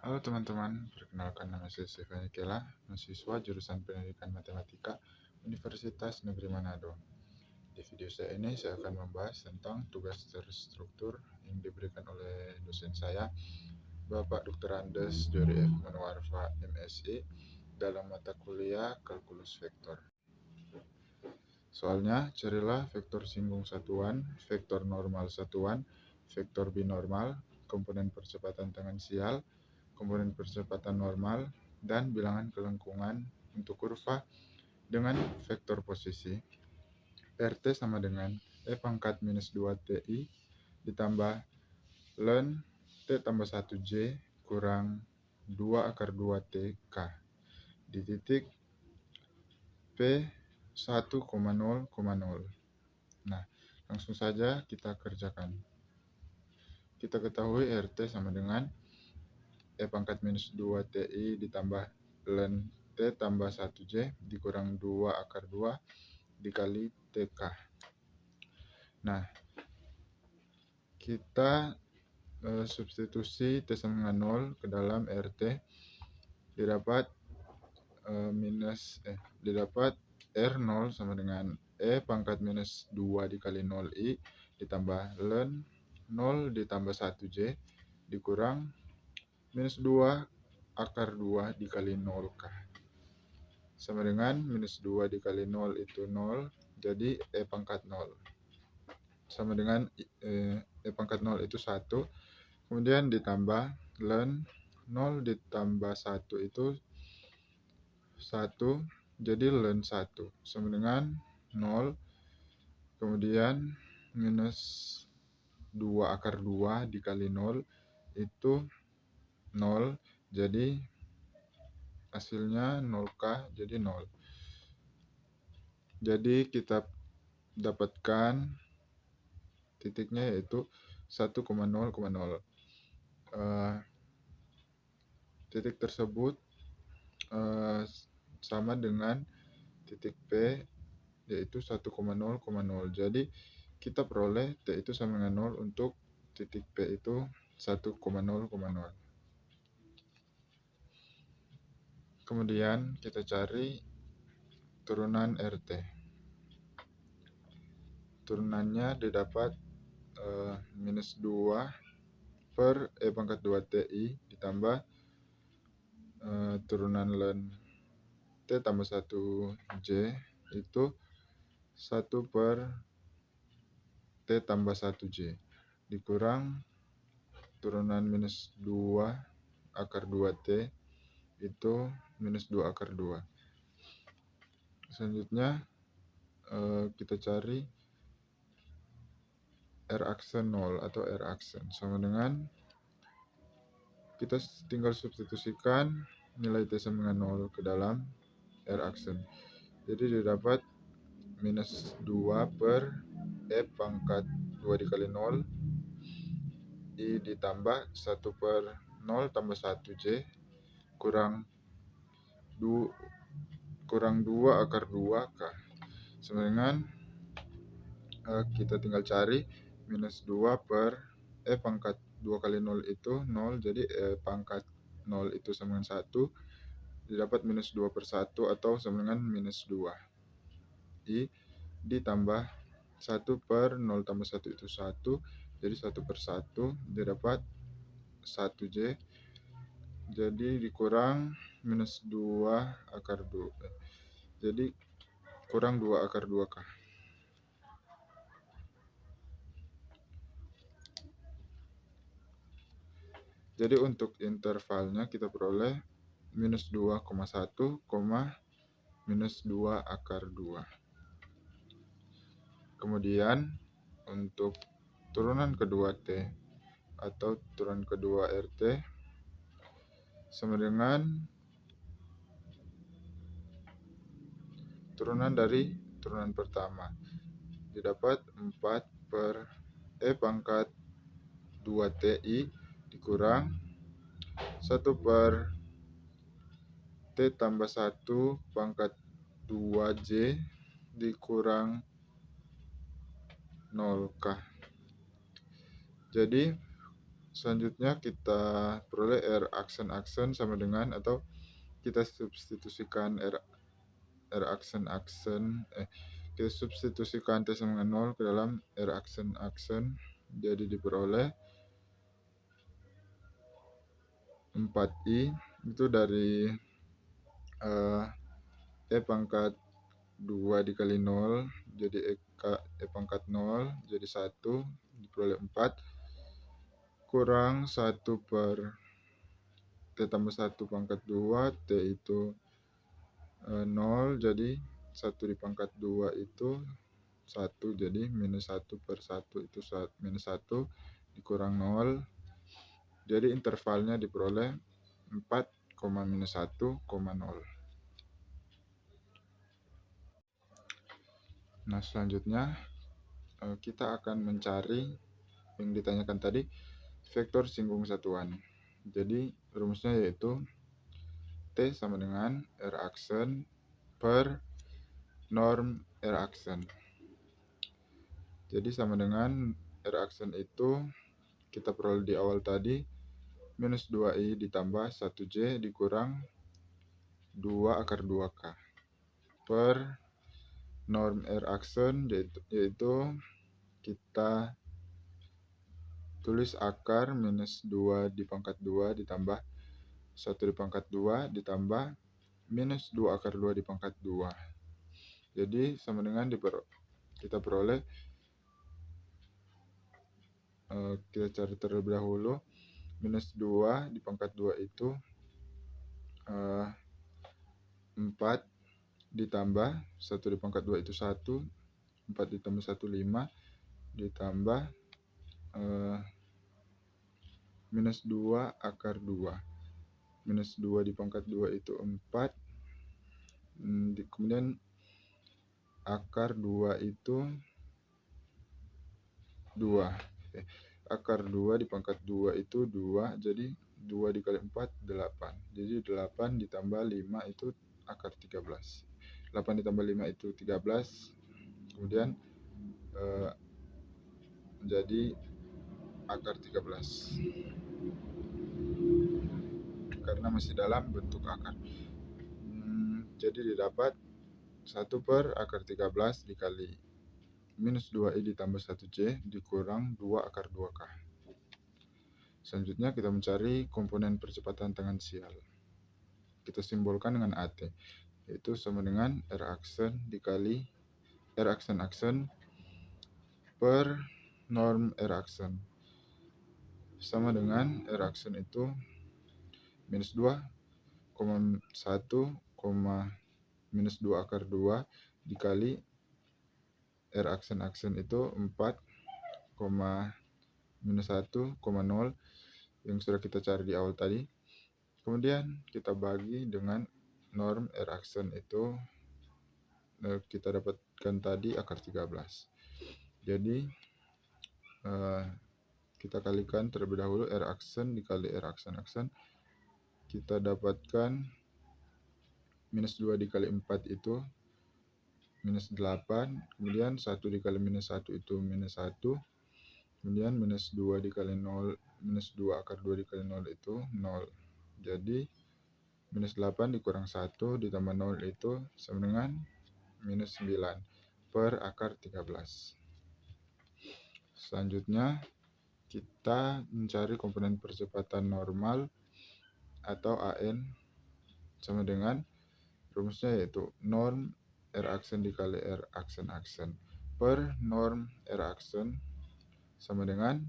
Halo teman-teman, perkenalkan nama saya Stefani Kela, mahasiswa jurusan Pendidikan Matematika Universitas Negeri Manado. Di video saya ini saya akan membahas tentang tugas terstruktur yang diberikan oleh dosen saya, Bapak Dr. Andes Jori F. Manwarfa, MSI, dalam mata kuliah Kalkulus Vektor. Soalnya, carilah vektor singgung satuan, vektor normal satuan, vektor binormal, komponen percepatan tangensial, komponen percepatan normal, dan bilangan kelengkungan untuk kurva dengan vektor posisi. RT sama dengan E pangkat minus 2TI ditambah ln T tambah 1J kurang 2 akar 2TK di titik P 1,0,0. Nah, langsung saja kita kerjakan. Kita ketahui RT sama dengan E pangkat minus 2TI ditambah ln T tambah 1J dikurang 2 akar 2 dikali TK. Nah, kita substitusi T sama dengan 0 ke dalam RT, didapat didapat R0 sama dengan E pangkat minus 2 dikali 0I ditambah ln 0 ditambah 1J dikurang minus 2 akar 2 dikali 0K. Sama dengan minus 2 dikali 0 itu 0, jadi E pangkat 0. Sama dengan E pangkat 0 itu 1, kemudian ditambah ln 0 ditambah 1 itu 1, jadi ln 1. Sama dengan 0, kemudian minus 2 akar 2 dikali 0 itu 0, jadi hasilnya 0K, jadi 0. Jadi kita dapatkan titiknya yaitu 1,0,0. Titik tersebut sama dengan titik P yaitu 1,0,0. Jadi kita peroleh T itu sama dengan 0 untuk titik P itu 1,0,0. Kemudian kita cari turunan RT. Turunannya didapat minus 2 per E pangkat 2TI ditambah turunan ln T tambah 1J itu 1 per T tambah 1J dikurang turunan minus 2 akar 2T itu minus 2 akar 2. Selanjutnya kita cari R aksen 0 atau R aksen sama dengan kita tinggal substitusikan nilai T sama dengan 0 ke dalam R aksen. Jadi didapat minus 2 per E pangkat 2 dikali 0 I ditambah 1 per 0 tambah 1J kurang 2 akar 2K. Sama dengan kita tinggal cari minus 2 per E pangkat 2 kali 0 itu 0, jadi E pangkat 0 itu sama dengan 1, didapat minus 2 per 1 atau sama dengan minus 2. I ditambah 1 per 0 tambah 1 itu 1, jadi 1 per 1 didapat 1J, jadi dikurang minus 2 akar 2, jadi kurang 2 akar 2K. Jadi untuk intervalnya kita peroleh minus 2,1, minus 2 akar 2. Kemudian untuk turunan kedua T atau turunan kedua RT sama dengan turunan dari turunan pertama, didapat 4 per E pangkat 2TI dikurang 1 per T tambah 1 pangkat 2J dikurang 0K. Jadi Selanjutnya kita peroleh R aksen sama dengan, atau kita substitusikan R aksen, kita substitusikan T sama dengan 0 ke dalam R aksen. Jadi diperoleh 4i itu dari E pangkat 2 dikali 0, jadi E pangkat 0 jadi 1, diperoleh 4, kurang 1 per T tambah 1 pangkat 2, T itu 0, jadi 1 dipangkat 2 itu 1, jadi minus 1 per 1 itu minus 1, dikurang 0, jadi intervalnya diperoleh 4, minus 1, 0. Nah, selanjutnya kita akan mencari yang ditanyakan tadi, vektor singgung satuan. Jadi rumusnya yaitu T sama dengan R aksen per norm R aksen. Jadi sama dengan R aksen itu kita peroleh di awal tadi, minus 2i ditambah 1j dikurang 2 akar 2k per norm R aksen, yaitu kita tulis akar minus 2 dipangkat 2 ditambah 1 dipangkat 2 ditambah minus 2 akar 2 dipangkat 2. Jadi sama dengan kita peroleh, kita cari terlebih dahulu, minus 2 dipangkat 2 itu 4 ditambah 1 dipangkat 2 itu 1, 4 ditambah 1 5, ditambah minus 2 akar 2. Minus 2 dipangkat 2 itu 4, kemudian akar 2 itu 2. Akar 2 dipangkat 2 itu 2, jadi 2 dikali 4, 8. Jadi 8 ditambah 5 itu akar 13. 8 ditambah 5 itu 13, kemudian menjadi akar 13. Karena masih dalam bentuk akar. Jadi didapat 1 per akar 13 dikali minus 2i ditambah 1j dikurang 2 akar 2k. Selanjutnya kita mencari komponen percepatan tangensial. Kita simbolkan dengan AT, yaitu sama dengan R aksen dikali R aksen per norm R aksen. Sama dengan R aksen itu minus 2, 1, minus 2 akar 2 dikali R aksen itu 4, minus 1, 0 yang sudah kita cari di awal tadi. Kemudian kita bagi dengan norm R aksen itu, kita dapatkan tadi akar 13. Jadi kita kalikan terlebih dahulu R aksen dikali R aksen, kita dapatkan minus 2 dikali 4 itu minus 8, kemudian 1 dikali minus 1 itu minus 1, kemudian minus 2 dikali 0, minus 2 akar 2 dikali 0 itu 0. Jadi minus 8 dikurang 1 ditambah 0 itu sama dengan minus 9 per akar 13. Selanjutnya kita mencari komponen percepatan normal atau AN sama dengan rumusnya yaitu norm R aksen dikali R aksen per norm R aksen sama dengan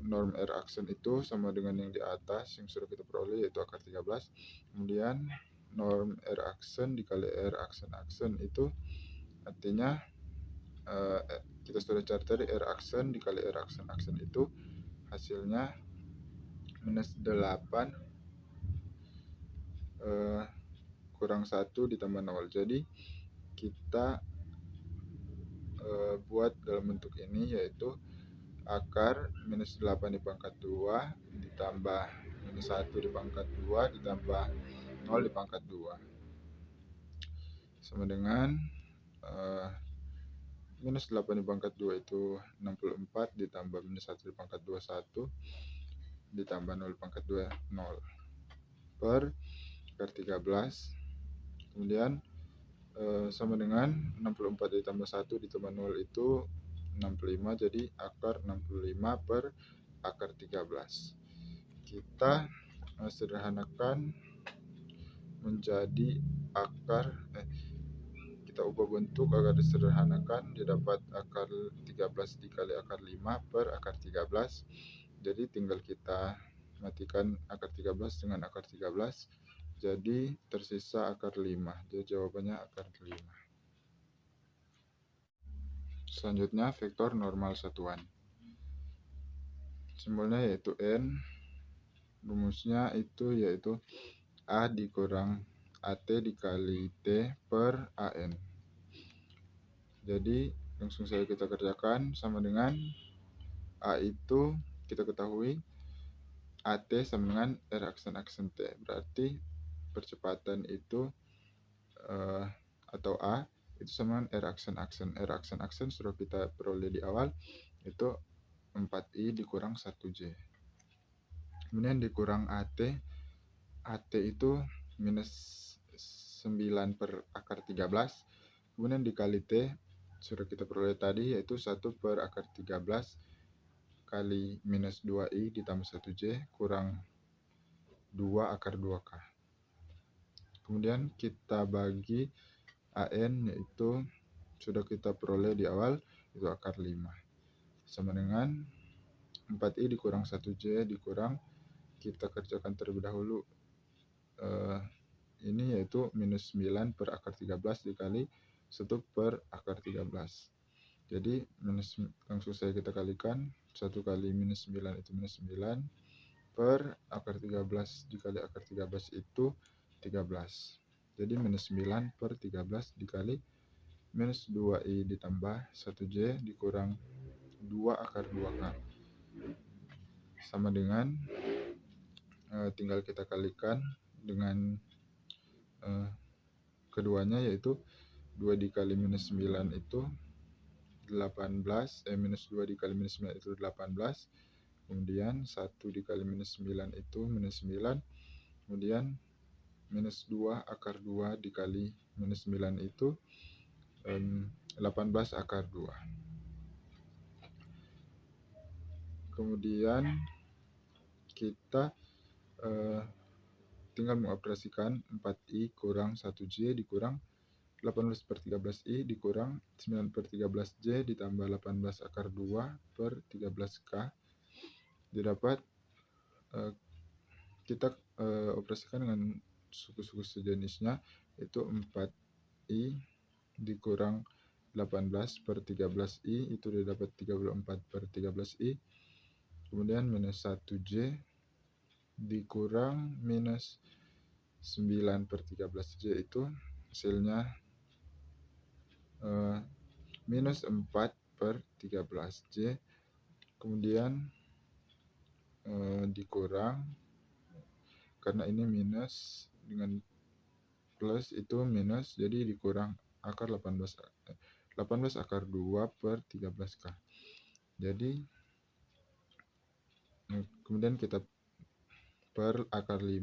norm R aksen itu sama dengan yang di atas yang sudah kita peroleh, yaitu akar 13. Kemudian norm R aksen dikali R aksen itu artinya kita sudah cari tadi R aksen dikali R aksen itu hasilnya minus 8 kurang 1 ditambah 0. Jadi kita buat dalam bentuk ini, yaitu akar minus 8 dipangkat 2 ditambah minus 1 dipangkat 2 ditambah 0 dipangkat 2 sama dengan minus 8 dipangkat 2 itu 64, ditambah minus 1 dipangkat 2, 1, ditambah 0 dipangkat 2, 0, per akar 13. Kemudian sama dengan 64 ditambah 1 ditambah 0 itu 65, jadi akar 65 per akar 13. Kita sederhanakan menjadi akar kita ubah bentuk agar disederhanakan, didapat akar 13 dikali akar 5 per akar 13. Jadi tinggal kita matikan akar 13 dengan akar 13, jadi tersisa akar 5. Jadi jawabannya akar 5. Selanjutnya vektor normal satuan. Simbolnya yaitu N. Rumusnya itu yaitu A dikurang AT dikali T per AN. Jadi langsung saja kita kerjakan, sama dengan A itu kita ketahui AT sama dengan R aksen T. Berarti percepatan itu atau A itu sama dengan R aksen. R aksen sudah kita peroleh di awal, itu 4I dikurang 1J. Kemudian dikurang AT. AT itu minus 9 per akar 13. Kemudian dikali T, sudah kita peroleh tadi, yaitu 1 per akar 13 kali minus 2I ditambah 1J kurang 2 akar 2K. Kemudian kita bagi AN, yaitu sudah kita peroleh di awal, itu akar 5. Sama dengan 4I dikurang 1J dikurang, kita kerjakan terlebih dahulu. Ini yaitu minus 9 per akar 13 dikali 1 per akar 13. Jadi langsung saja kita kalikan, 1 kali minus 9 itu minus 9, per akar 13 dikali akar 13 itu 13. Jadi minus 9 per 13 dikali minus 2I ditambah 1J dikurang 2 akar 2K. Sama dengan, tinggal kita kalikan dengan keduanya, yaitu 2 dikali minus 9 itu 18, minus 2 dikali minus 9 itu 18, kemudian 1 dikali minus 9 itu minus 9, kemudian minus 2 akar 2 dikali minus 9 itu 18 akar 2. Kemudian kita tinggal mengoperasikan 4I kurang 1J dikurang 18 per 13I dikurang 9 per 13J ditambah 18 akar 2 per 13K. Didapat, kita operasikan dengan suku-suku sejenisnya, itu 4I dikurang 18 per 13I, itu didapat 34 per 13I. Kemudian minus 1J dikurang minus 9 per 13J, itu hasilnya minus 4 per 13J. Kemudian dikurang, karena ini minus dengan plus itu minus, jadi dikurang akar 18 akar 2 per 13K. Jadi kemudian kita per akar 5.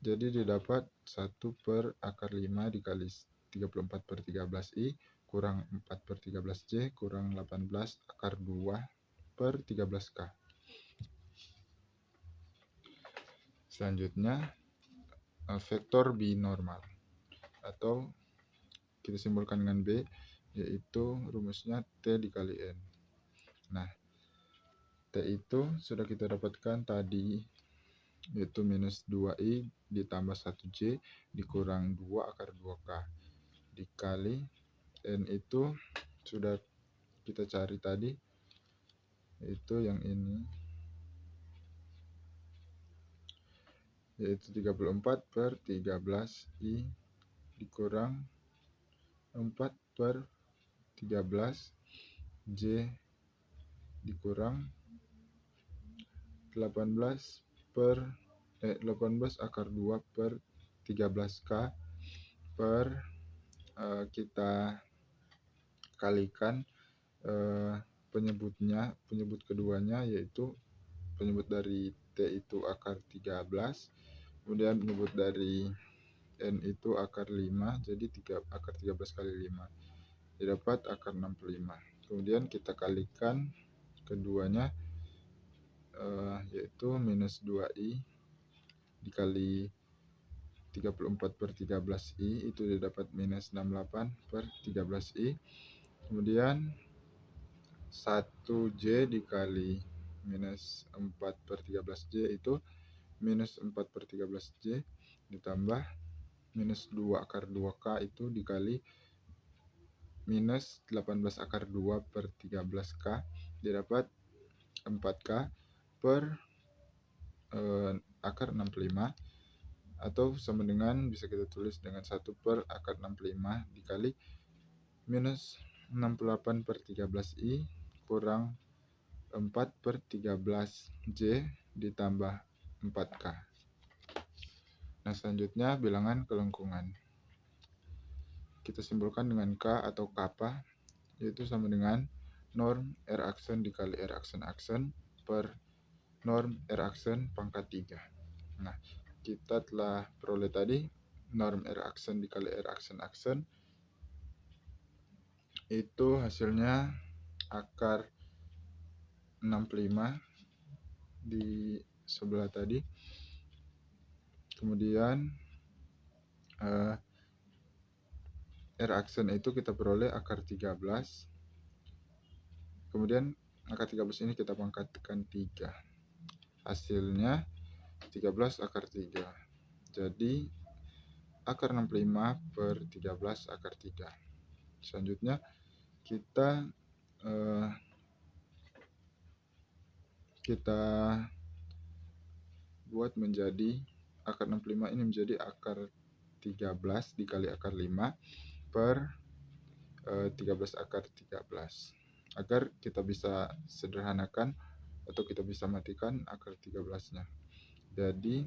Jadi didapat 1 per akar 5 dikali 34 per 13I kurang 4 per 13J kurang 18 akar 2 per 13K. Selanjutnya vektor binormal, atau kita simbolkan dengan B, yaitu rumusnya T dikali N. Nah, T itu sudah kita dapatkan tadi, yaitu minus 2I ditambah 1J dikurang 2 akar 2K dikali N itu sudah kita cari tadi, yaitu yang ini, yaitu 34 per 13I dikurang 4 per 13J dikurang 18 akar 2 per 13K per kita kalikan penyebut keduanya, yaitu penyebut dari T itu akar 13, kemudian penyebut dari N itu akar 5, jadi akar 13 kali 5 didapat akar 65. Kemudian kita kalikan keduanya, yaitu minus 2i dikali 34/13i itu didapat minus 68 per 13i. Kemudian 1j dikali minus 4/13j itu minus 4/13j ditambah minus 2 akar 2k itu dikali minus 18 akar 2/13k didapat 4k per akar 65, atau sama dengan, bisa kita tulis dengan 1 per akar 65 dikali minus 68/13i kurang 4/13j ditambah 4k. Nah, selanjutnya bilangan kelengkungan. Kita simpulkan dengan K atau kappa, yaitu sama dengan norm R aksen dikali R aksen per norm R aksen pangkat 3. Nah, kita telah peroleh tadi norm R aksen dikali R aksen itu hasilnya akar 65 di sebelah tadi. Kemudian R aksen itu kita peroleh akar 13. Kemudian akar 13 ini kita pangkatkan 3. Hasilnya 13 akar 3. Jadi akar 65 per 13 akar 3. Selanjutnya kita buat menjadi akar 65 ini menjadi akar 13 dikali akar 5 per 13 akar 13, agar kita bisa sederhanakan atau kita bisa matikan akar 13-nya. Jadi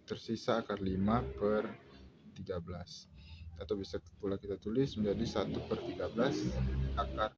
tersisa akar 5 per 13, atau bisa pula kita tulis menjadi 1/13 akar